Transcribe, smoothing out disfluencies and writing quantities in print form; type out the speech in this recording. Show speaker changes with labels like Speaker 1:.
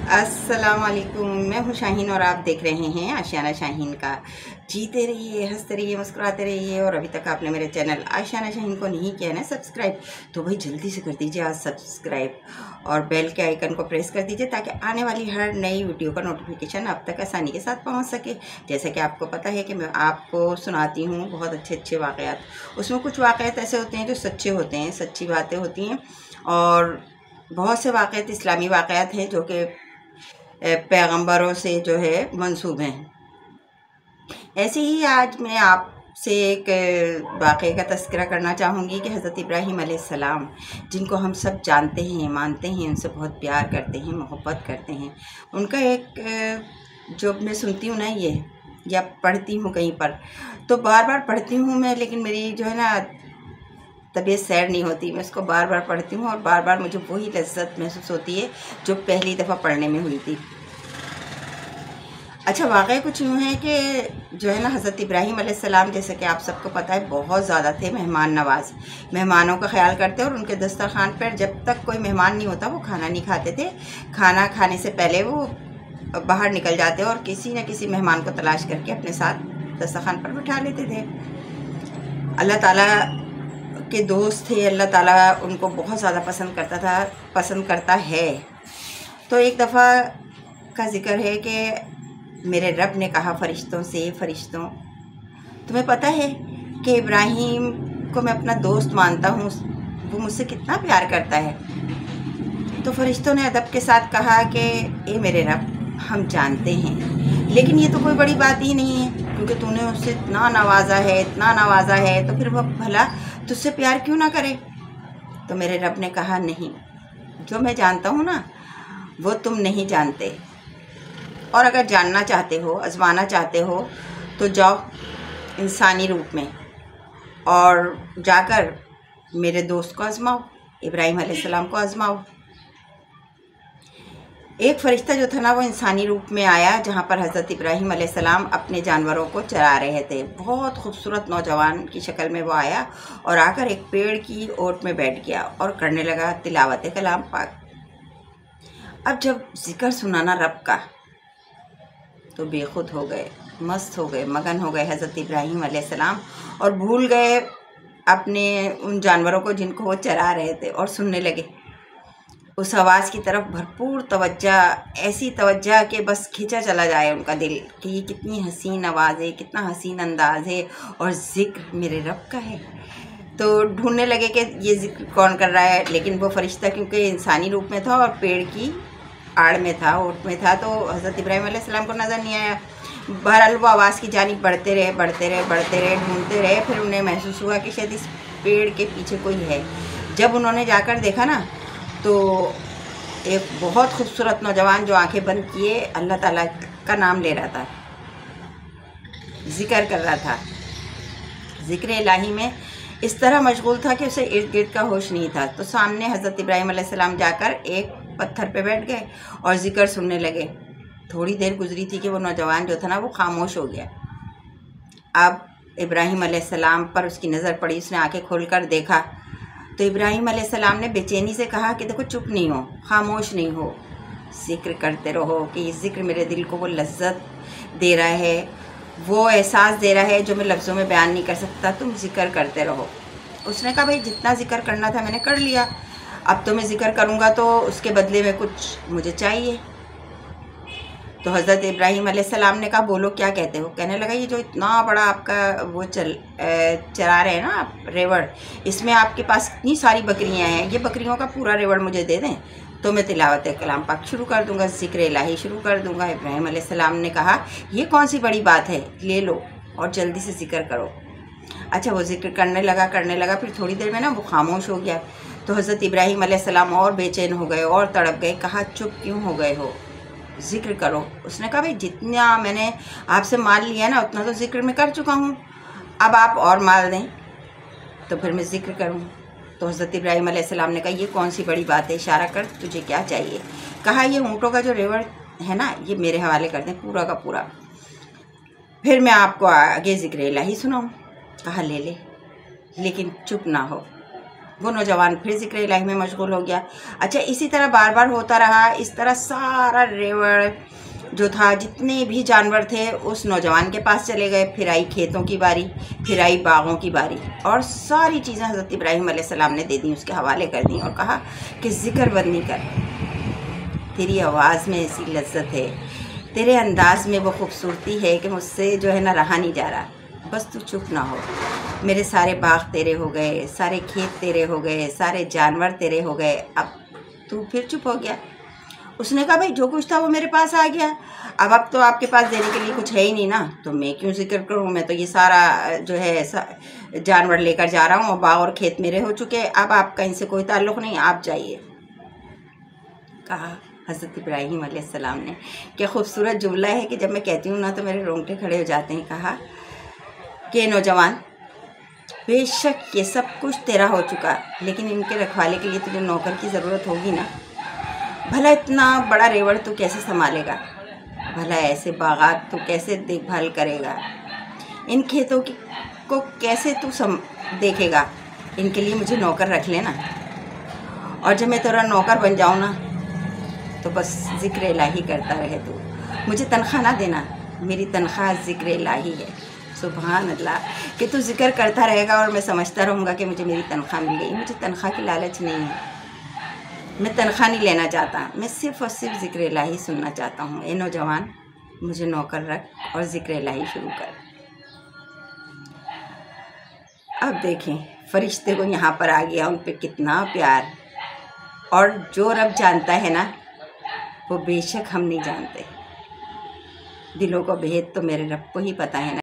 Speaker 1: अस्सलाम वालेकुम। मैं हूँ शाहीन और आप देख रहे हैं आशियाना शाहीन का। जीते रहिए, हंसते रहिए, मुस्कुराते रहिए। और अभी तक आपने मेरे चैनल आशियाना शाहीन को नहीं किया ना सब्सक्राइब, तो भाई जल्दी से कर दीजिए आज सब्सक्राइब और बेल के आइकन को प्रेस कर दीजिए ताकि आने वाली हर नई वीडियो का नोटिफिकेशन आप तक आसानी के साथ पहुँच सके। जैसे कि आपको पता है कि मैं आपको सुनाती हूँ बहुत अच्छे अच्छे वाक़यात। उसमें कुछ वाक़यात ऐसे होते हैं जो सच्चे होते हैं, सच्ची बातें होती हैं, और बहुत से वाक़यात इस्लामी वाक़यात हैं जो कि पैगंबरों से जो है मंसूब हैं। ऐसे ही आज मैं आपसे एक वाक़े का तज़किरा करना चाहूँगी कि हज़रत इब्राहीम अलैहिस्सलाम, जिनको हम सब जानते हैं, मानते हैं, उनसे बहुत प्यार करते हैं, मोहब्बत करते हैं, उनका एक जो मैं सुनती हूँ ना ये या पढ़ती हूँ कहीं पर, तो बार बार पढ़ती हूँ मैं, लेकिन मेरी जो है ना तबीयत सैर नहीं होती। मैं उसको बार बार पढ़ती हूँ और बार बार मुझे वही लज्जत महसूस होती है जो पहली दफ़ा पढ़ने में हुई थी। अच्छा, वाक़या कुछ यूँ है कि जो है ना हज़रत इब्राहीम अलैहिस्सलाम, जैसे कि आप सबको पता है, बहुत ज़्यादा थे मेहमान नवाज़, मेहमानों का ख्याल करते और उनके दस्तरखान पर जब तक कोई मेहमान नहीं होता वो खाना नहीं खाते थे। खाना खाने से पहले वो बाहर निकल जाते और किसी न किसी मेहमान को तलाश करके अपने साथ दस्तरखान पर बिठा लेते थे। अल्लाह ताला के दोस्त थे, अल्लाह ताला उनको बहुत ज़्यादा पसंद करता है। तो एक दफ़ा का ज़िक्र है कि मेरे रब ने कहा फ़रिश्तों से, फ़रिश्तों, तुम्हें पता है कि इब्राहीम को मैं अपना दोस्त मानता हूँ, वो मुझसे कितना प्यार करता है। तो फ़रिश्तों ने अदब के साथ कहा कि ए मेरे रब, हम जानते हैं, लेकिन ये तो कोई बड़ी बात ही नहीं है, क्योंकि तूने उससे इतना नवाजा है, इतना नवाजा है, तो फिर वह भला तुझसे प्यार क्यों ना करे। तो मेरे रब ने कहा, नहीं, जो मैं जानता हूँ ना वो तुम नहीं जानते, और अगर जानना चाहते हो, आजमाना चाहते हो, तो जाओ इंसानी रूप में और जाकर मेरे दोस्त को आजमाओ, इब्राहीम अलैहिस्सलाम को आजमाओ। एक फ़रिश्ता जो था ना वो इंसानी रूप में आया, जहाँ पर हज़रत इब्राहीम अलैहिस्सलाम अपने जानवरों को चरा रहे थे। बहुत खूबसूरत नौजवान की शक्ल में वो आया और आकर एक पेड़ की ओट में बैठ गया और करने लगा तिलावत कलाम पाक। अब जब जिक्र सुनाना रब का, तो बेखुद हो गए, मस्त हो गए, मगन हो गए हज़रत इब्राहीम अलैहिस्सलाम, और भूल गए अपने उन जानवरों को जिनको वो चरा रहे थे, और सुनने लगे उस आवाज़ की तरफ भरपूर तवज्जा, ऐसी तवज्जा कि बस खींचा चला जाए उनका दिल कि ये कितनी हसीन आवाज़ है, कितना हसीन अंदाज़ है, और ज़िक्र मेरे रब का है। तो ढूंढने लगे कि ये ज़िक्र कौन कर रहा है, लेकिन वो फ़रिश्ता क्योंकि इंसानी रूप में था और पेड़ की आड़ में था, ओट में था, तो हज़रत इब्राहीम अलैहिस्सलाम को नज़र नहीं आया। बहरहाल वो आवाज़ की जानिब बढ़ते रहे, ढूंढते रहे। फिर उन्हें महसूस हुआ कि शायद इस पेड़ के पीछे कोई है। जब उन्होंने जाकर देखा ना, तो एक बहुत खूबसूरत नौजवान जो आंखें बंद किए अल्लाह ताला का नाम ले रहा था, ज़िक्र कर रहा था, ज़िक्र इलाही में इस तरह मशगूल था कि उसे इर्द गिर्द का होश नहीं था। तो सामने हज़रत इब्राहीम अलैहिस्सलाम जाकर एक पत्थर पे बैठ गए और ज़िक्र सुनने लगे। थोड़ी देर गुजरी थी कि वो नौजवान जो था ना वो खामोश हो गया। अब इब्राहीम अलैहिस्सलाम पर उसकी नज़र पड़ी, उसने आंखें खोलकर देखा, तो इब्राहीम अलैहिस्सलाम ने बेचैनी से कहा कि देखो, चुप नहीं हो, खामोश नहीं हो, ज़िक्र करते रहो कि ये ज़िक्र मेरे दिल को वो लज्जत दे रहा है, वो एहसास दे रहा है जो मैं लफ्ज़ों में बयान नहीं कर सकता, तुम ज़िक्र करते रहो। उसने कहा, भाई जितना ज़िक्र करना था मैंने कर लिया, अब तो मैं ज़िक्र करूँगा तो उसके बदले में कुछ मुझे चाहिए। तो हज़रत इब्राहीम अलैहिस्सलाम ने कहा, बोलो क्या कहते हो। कहने लगा, ये जो इतना बड़ा आपका वो चरा रहे हैं ना आप रेवड़, इसमें आपके पास इतनी सारी बकरियां हैं, ये बकरियों का पूरा रेवड़ मुझे दे दें तो मैं तिलावत कलाम पाक शुरू कर दूंगा, ज़िक्र इलाही शुरू कर दूंगा। इब्राहीम अलैहिस्सलाम ने कहा, ये कौन सी बड़ी बात है, ले लो और जल्दी से ज़िक्र करो। अच्छा, वो ज़िक्र करने लगा, फिर थोड़ी देर में ना वो खामोश हो गया। तो हज़रत इब्राहीम अलैहिस्सलाम और बेचैन हो गए और तड़प गए। कहा, चुप क्यों हो गए हो, ज़िक्र करो। उसने कहा, भाई जितना मैंने आपसे माल लिया ना उतना तो ज़िक्र मैं कर चुका हूँ, अब आप और माल दें तो फिर मैं ज़िक्र करूँ। तो हज़रत इब्राहीम अलैहिस्सलाम ने कहा, ये कौन सी बड़ी बात है, इशारा कर, तुझे क्या चाहिए। कहा, ये ऊँटों का जो रेवड़ है ना, ये मेरे हवाले कर दें पूरा का पूरा, फिर मैं आपको आगे ज़िक्र इलाही सुनाऊँ। कहा, ले ले, लेकिन चुप ना हो। वो नौजवान फिर ज़िक्र इलाही में मशगूल हो गया। अच्छा, इसी तरह बार बार होता रहा। इस तरह सारा रेवड़ जो था, जितने भी जानवर थे, उस नौजवान के पास चले गए। फिर आई खेतों की बारी, फिर आई बागों की बारी, और सारी चीज़ें हज़रत इब्राहीम अलैहिस्सलाम ने दे दी, उसके हवाले कर दी और कहा कि ज़िक्र बंद नहीं कर, तेरी आवाज़ में ऐसी लज्जत है, तेरे अंदाज में वो खूबसूरती है कि मुझसे जो है ना रहा नहीं जा रहा, बस तू चुप ना हो। मेरे सारे बाग तेरे हो गए, सारे खेत तेरे हो गए, सारे जानवर तेरे हो गए, अब तू फिर चुप हो गया। उसने कहा भाई जो कुछ था वो मेरे पास आ गया, अब तो आपके पास देने के लिए कुछ है ही नहीं ना, तो मैं क्यों जिक्र करूँ, मैं तो ये सारा जो है जानवर लेकर जा रहा हूँ और बाग और खेत मेरे हो चुके, अब आपका इनसे कोई ताल्लुक़ नहीं, आप जाइए। कहा हज़रत इब्राहीम अलैहिस्सलाम ने, क्या खूबसूरत जुमला है कि जब मैं कहती हूँ ना तो मेरे रोंगटे खड़े हो जाते हैं। कहा कि नौजवान, बेशक ये सब कुछ तेरा हो चुका, लेकिन इनके रखवाले के लिए तुझे नौकर की ज़रूरत होगी ना। भला इतना बड़ा रेवड़ तू कैसे संभालेगा, भला ऐसे बागात तू कैसे देखभाल करेगा, इन खेतों की को कैसे तू देखेगा, इनके लिए मुझे नौकर रख लेना, और जब मैं तेरा नौकर बन जाऊँ ना तो बस ज़िक्र इलाही करता रहे तू, मुझे तनख्वाह ना देना, मेरी तनख्वाह ज़िक्र इलाही है। सुभान अल्लाह, कि तू ज़िक्र करता रहेगा और मैं समझता रहूँगा कि मुझे मेरी तनख्वाह मिल गई। मुझे तनख्वाह की लालच नहीं है, मैं तनख्वाह नहीं लेना चाहता, मैं सिर्फ़ और सिर्फ ज़िक्र इलाही सुनना चाहता हूँ। ए नौजवान, मुझे नौकर रख और ज़िक्र इलाही शुरू कर। अब देखें, फ़रिश्ते को यहाँ पर आ गया, उन पे कितना प्यार, और जो रब जानता है ना वो बेशक हम नहीं जानते, दिलों को भेद तो मेरे रब को ही पता है ना।